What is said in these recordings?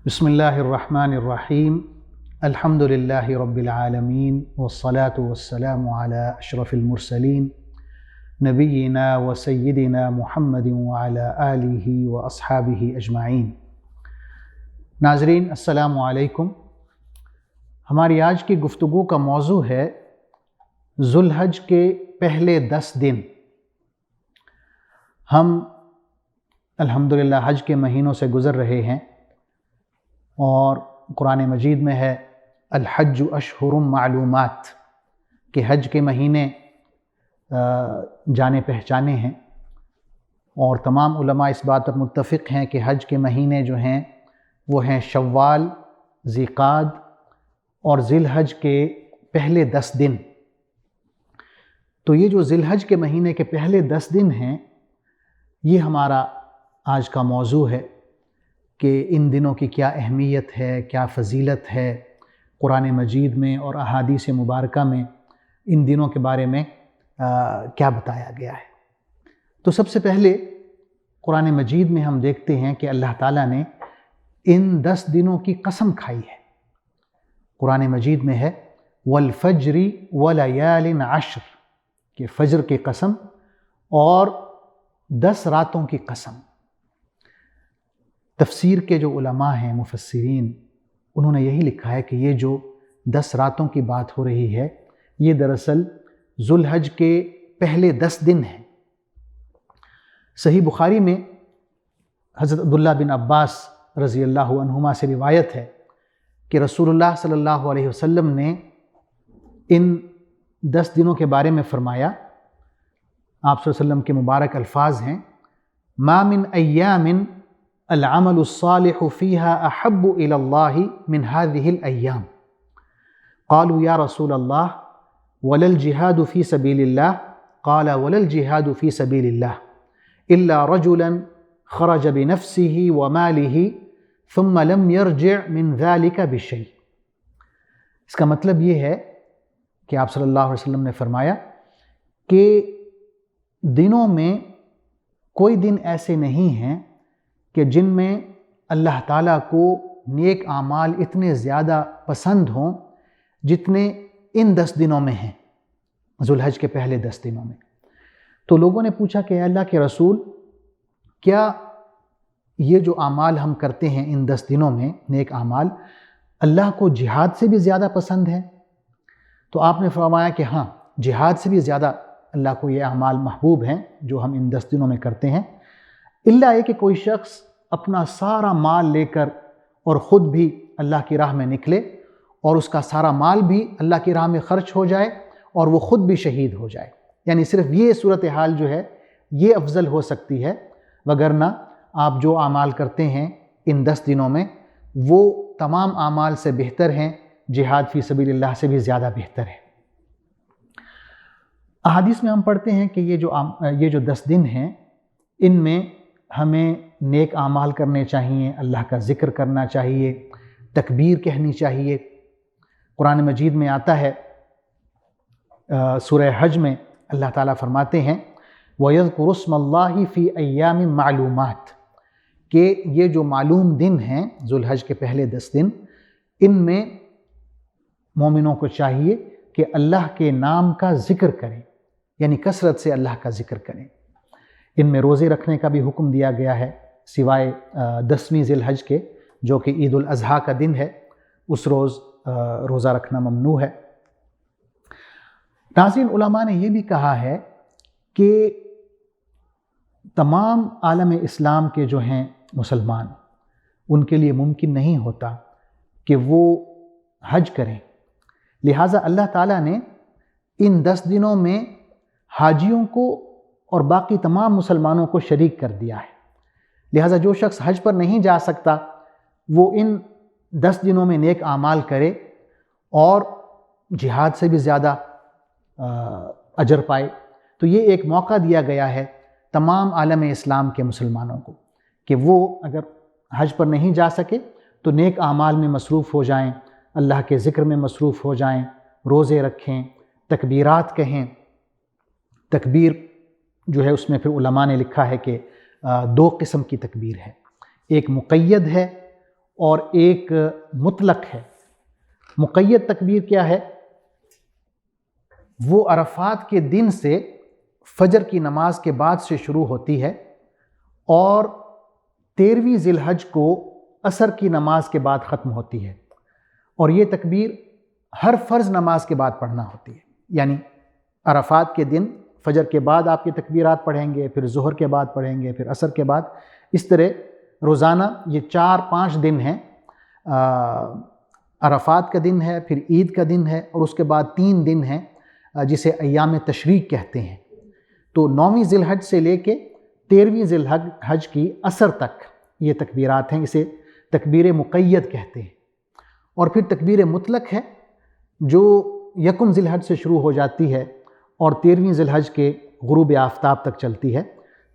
بسم اللہ الرحمن الرحیم الحمد للہ رب العالمین والصلاة والسلام علی اشرف المرسلین نبینا و سیدنا محمد وعلی آلہ و اصحابہ اجمعین۔ ناظرین السلام علیکم۔ ہماری آج کی گفتگو کا موضوع ہے ذو الحج کے پہلے 10 دن۔ ہم الحمدللہ حج کے مہینوں سے گزر رہے ہیں اور قرآن مجید میں ہے الحج اشہر معلومات کہ حج کے مہینے جانے پہچانے ہیں، اور تمام علماء اس بات پر متفق ہیں کہ حج کے مہینے جو ہیں وہ ہیں شوال، ذی القعدہ اور ذی الحج کے پہلے 10 دن۔ تو یہ جو ذی الحج کے مہینے کے پہلے 10 دن ہیں، یہ ہمارا آج کا موضوع ہے کہ ان دنوں کی کیا اہمیت ہے، کیا فضیلت ہے، قرآن مجید میں اور احادیث مبارکہ میں ان دنوں کے بارے میں کیا بتایا گیا ہے۔ تو سب سے پہلے قرآن مجید میں ہم دیکھتے ہیں کہ اللہ تعالیٰ نے ان 10 دنوں کی قسم کھائی ہے۔ قرآن مجید میں ہے والفجر ولیال عشر، کہ فجر کی قسم اور 10 راتوں کی قسم۔ تفسیر کے جو علماء ہیں، مفسرین، انہوں نے یہی لکھا ہے کہ یہ جو 10 راتوں کی بات ہو رہی ہے، یہ دراصل ذو الحج کے پہلے 10 دن ہیں۔ صحیح بخاری میں حضرت عبداللہ بن عباس رضی اللہ عنہما سے روایت ہے کہ رسول اللہ صلی اللہ علیہ وسلم نے ان 10 دنوں کے بارے میں فرمایا۔ آپ صلی اللہ علیہ وسلم کے مبارک الفاظ ہیں ما من ایام العمل الصالح فيها احب الى الله من هذه الايام قالوا يا رسول الله ولا الجهاد في سبيل الله قال ولا الجهاد في سبيل الله الا رجلا خرج بنفسه وماله ثم لم يرجع من ذلك بشيء۔ اس کا مطلب یہ ہے کہ آپ صلی اللہ علیہ وسلم نے فرمایا کہ دنوں میں کوئی دن ایسے نہیں ہیں کہ جن میں اللہ تعالیٰ کو نیک اعمال اتنے زیادہ پسند ہوں جتنے ان 10 دنوں میں ہیں، ذو الحج کے پہلے 10 دنوں میں۔ تو لوگوں نے پوچھا کہ اے اللہ کے رسول، کیا یہ جو اعمال ہم کرتے ہیں ان 10 دنوں میں، نیک اعمال، اللہ کو جہاد سے بھی زیادہ پسند ہے؟ تو آپ نے فرمایا کہ ہاں، جہاد سے بھی زیادہ اللہ کو یہ اعمال محبوب ہیں جو ہم ان 10 دنوں میں کرتے ہیں، الا یہ کہ کوئی شخص اپنا سارا مال لے کر اور خود بھی اللہ کی راہ میں نکلے اور اس کا سارا مال بھی اللہ کی راہ میں خرچ ہو جائے اور وہ خود بھی شہید ہو جائے۔ یعنی صرف یہ صورتحال جو ہے یہ افضل ہو سکتی ہے، وگرنہ آپ جو اعمال کرتے ہیں ان 10 دنوں میں وہ تمام اعمال سے بہتر ہیں، جہاد فی سبیل اللہ سے بھی زیادہ بہتر ہے۔ احادیث میں ہم پڑھتے ہیں کہ یہ جو 10 دن ہیں، ان میں ہمیں نیک اعمال کرنے چاہیے، اللہ کا ذکر کرنا چاہیے، تکبیر کہنی چاہیے۔ قرآن مجید میں آتا ہے، سورہ حج میں اللہ تعالیٰ فرماتے ہیں وَيَذْكُرُ اسْمَ اللَّهِ فِي أَيَّامٍ مَعْلُومَاتٍ، کہ یہ جو معلوم دن ہیں ذو الحج کے پہلے 10 دن، ان میں مومنوں کو چاہیے کہ اللہ کے نام کا ذکر کریں، یعنی کثرت سے اللہ کا ذکر کریں۔ ان میں روزے رکھنے کا بھی حکم دیا گیا ہے، سوائے 10ویں ذی الحج کے جو کہ عید الاضحیٰ کا دن ہے، اس روز روزہ رکھنا ممنوع ہے۔ ناظرین، علماء نے یہ بھی کہا ہے کہ تمام عالم اسلام کے جو ہیں مسلمان، ان کے لیے ممکن نہیں ہوتا کہ وہ حج کریں، لہٰذا اللہ تعالیٰ نے ان 10 دنوں میں حاجیوں کو اور باقی تمام مسلمانوں کو شریک کر دیا ہے۔ لہٰذا جو شخص حج پر نہیں جا سکتا وہ ان 10 دنوں میں نیک اعمال کرے اور جہاد سے بھی زیادہ اجر پائے۔ تو یہ ایک موقع دیا گیا ہے تمام عالم اسلام کے مسلمانوں کو کہ وہ اگر حج پر نہیں جا سکے تو نیک اعمال میں مصروف ہو جائیں، اللہ کے ذکر میں مصروف ہو جائیں، روزے رکھیں، تکبیرات کہیں۔ تکبیر جو ہے اس میں پھر علماء نے لکھا ہے کہ 2 قسم کی تکبیر ہے، ایک مقید ہے اور ایک مطلق ہے۔ مقید تکبیر کیا ہے؟ وہ عرفات کے دن سے فجر کی نماز کے بعد سے شروع ہوتی ہے اور 13ویں ذی الحج کو عصر کی نماز کے بعد ختم ہوتی ہے، اور یہ تکبیر ہر فرض نماز کے بعد پڑھنا ہوتی ہے۔ یعنی عرفات کے دن فجر کے بعد آپ یہ تکبیرات پڑھیں گے، پھر ظہر کے بعد پڑھیں گے، پھر عصر کے بعد، اس طرح روزانہ یہ 4-5 دن ہیں۔ عرفات کا دن ہے، پھر عید کا دن ہے، اور اس کے بعد 3 دن ہیں جسے ایام تشریق کہتے ہیں۔ تو 9ویں ذی الحج سے لے کے 13ویں ذی الحج کی عصر تک یہ تکبیرات ہیں، اسے تکبیر مقید کہتے ہیں۔ اور پھر تکبیر مطلق ہے جو 1 ذی الحج سے شروع ہو جاتی ہے اور 13ویں ذی الحج کے غروب آفتاب تک چلتی ہے۔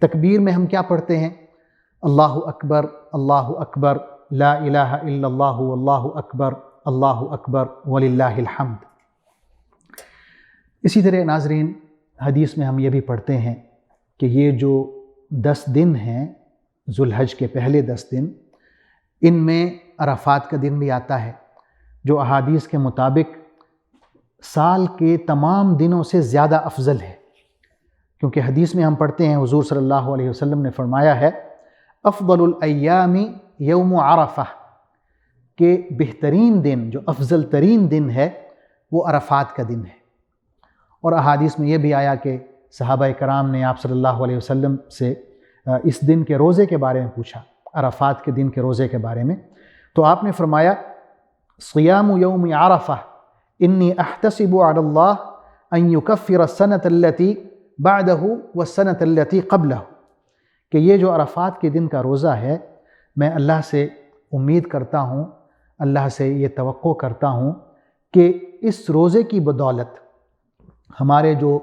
تکبیر میں ہم کیا پڑھتے ہیں؟ اللہ اکبر، اللہ اکبر، لا الہ الا اللہ، اللہ اکبر، اللہ اکبر، وللہ الحمد۔ اسی طرح ناظرین، حدیث میں ہم یہ بھی پڑھتے ہیں کہ یہ جو 10 دن ہیں ذو الحج کے پہلے 10 دن، ان میں عرفات کا دن بھی آتا ہے، جو احادیث کے مطابق سال کے تمام دنوں سے زیادہ افضل ہے، کیونکہ حدیث میں ہم پڑھتے ہیں حضور صلی اللہ علیہ وسلم نے فرمایا ہے افضل الایام یوم عرفہ، کہ بہترین دن، جو افضل ترین دن ہے وہ عرفات کا دن ہے۔ اور احادیث میں یہ بھی آیا کہ صحابہ کرام نے آپ صلی اللہ علیہ وسلم سے اس دن کے روزے کے بارے میں پوچھا، عرفات کے دن کے روزے کے بارے میں، تو آپ نے فرمایا صیام یوم عرفہ انی احتسب علی اللہ ان یکفر السنۃ التی بعدہ والسنۃ التی قبلہ، کہ یہ جو عرفات کے دن کا روزہ ہے، میں اللہ سے امید کرتا ہوں، اللہ سے یہ توقع کرتا ہوں کہ اس روزے کی بدولت ہمارے جو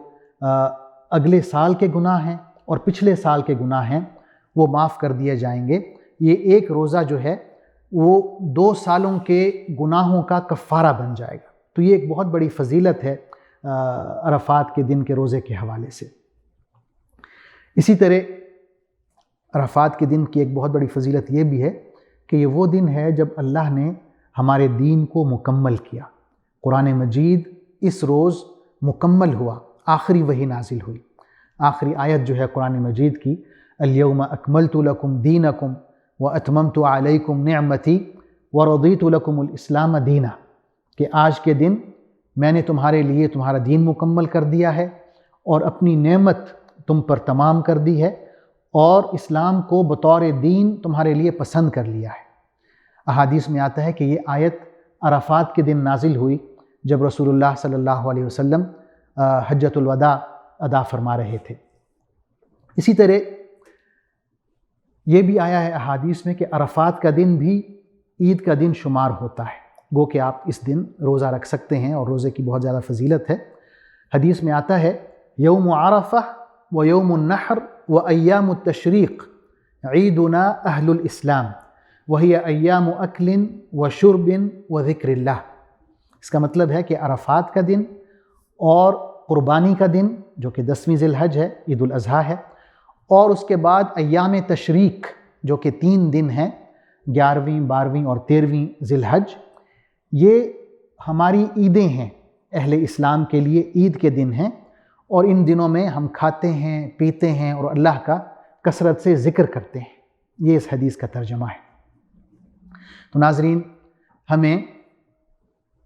اگلے سال کے گناہ ہیں اور پچھلے سال کے گناہ ہیں وہ معاف کر دیے جائیں گے۔ یہ ایک روزہ جو ہے وہ 2 سالوں کے گناہوں کا کفارہ بن جائے گا۔ تو یہ ایک بہت بڑی فضیلت ہے عرفات کے دن کے روزے کے حوالے سے۔ اسی طرح عرفات کے دن کی ایک بہت بڑی فضیلت یہ بھی ہے کہ یہ وہ دن ہے جب اللہ نے ہمارے دین کو مکمل کیا۔ قرآن مجید اس روز مکمل ہوا، آخری وحی نازل ہوئی۔ آخری آیت جو ہے قرآن مجید کی، الیوم اکملت لکم دینکم واتممت علیکم نعمتی ورضیت لکم الاسلام دینا، کہ آج کے دن میں نے تمہارے لیے تمہارا دین مکمل کر دیا ہے اور اپنی نعمت تم پر تمام کر دی ہے، اور اسلام کو بطور دین تمہارے لیے پسند کر لیا ہے۔ احادیث میں آتا ہے کہ یہ آیت عرفات کے دن نازل ہوئی جب رسول اللہ صلی اللہ علیہ وسلم حجۃ الوداع ادا فرما رہے تھے۔ اسی طرح یہ بھی آیا ہے احادیث میں کہ عرفات کا دن بھی عید کا دن شمار ہوتا ہے، گو کہ آپ اس دن روزہ رکھ سکتے ہیں، اور روزے کی بہت زیادہ فضیلت ہے۔ حدیث میں آتا ہے یوم عرفہ و یوم النحر و ایام التشریق عیدنا اہل الاسلام وہی ایام اکل و شرب و ذکر اللہ۔ اس کا مطلب ہے کہ عرفات کا دن اور قربانی کا دن جو کہ 10ویں ذی الحج ہے، عید الاضحیٰ ہے، اور اس کے بعد ایام تشریق جو کہ 3 دن ہیں، 11ویں، 12ویں اور 13ویں ذی الحج، یہ ہماری عیدیں ہیں، اہل اسلام کے لیے عید کے دن ہیں، اور ان دنوں میں ہم کھاتے ہیں، پیتے ہیں اور اللہ کا کثرت سے ذکر کرتے ہیں۔ یہ اس حدیث کا ترجمہ ہے۔ تو ناظرین، ہمیں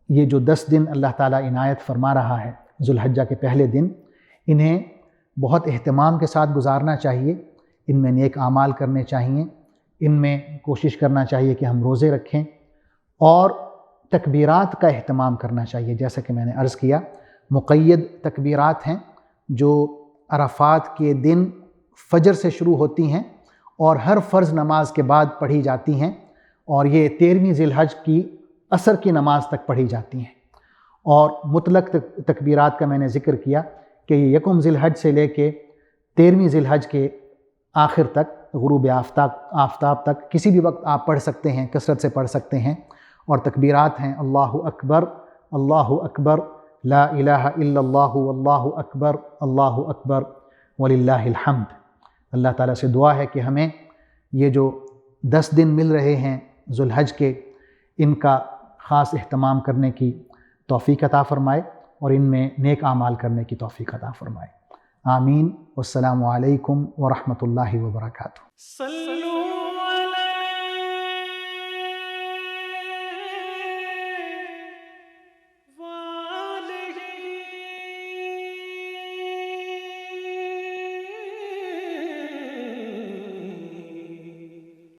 یہ جو 10 دن اللہ تعالیٰ عنایت فرما رہا ہے ذو الحجہ کے پہلے دن، انہیں بہت اہتمام کے ساتھ گزارنا چاہیے، ان میں نیک اعمال کرنے چاہیے، ان میں کوشش کرنا چاہیے کہ ہم روزے رکھیں، اور تکبیرات کا اہتمام کرنا چاہیے۔ جیسا کہ میں نے عرض کیا، مقید تکبیرات ہیں جو عرفات کے دن فجر سے شروع ہوتی ہیں اور ہر فرض نماز کے بعد پڑھی جاتی ہیں، اور یہ 13ویں ذی الحج کی عصر کی نماز تک پڑھی جاتی ہیں۔ اور مطلق تکبیرات کا میں نے ذکر کیا کہ یہ 1 ذی الحج سے لے کے 13ویں ذی الحج کے آخر تک، غروب آفتاب تک کسی بھی وقت آپ پڑھ سکتے ہیں، کثرت سے پڑھ سکتے ہیں۔ اور تکبیرات ہیں اللہ اکبر، لا الہ الا اللہ، واللہ اکبر، وللہ الحمد۔ اللہ تعالیٰ سے دعا ہے کہ ہمیں یہ جو 10 دن مل رہے ہیں ذوالحج کے ان کا خاص اہتمام کرنے کی توفیق عطا فرمائے اور ان میں نیک اعمال کرنے کی توفیق عطا فرمائے۔ آمین۔ والسلام علیکم ورحمۃ اللہ وبرکاتہ۔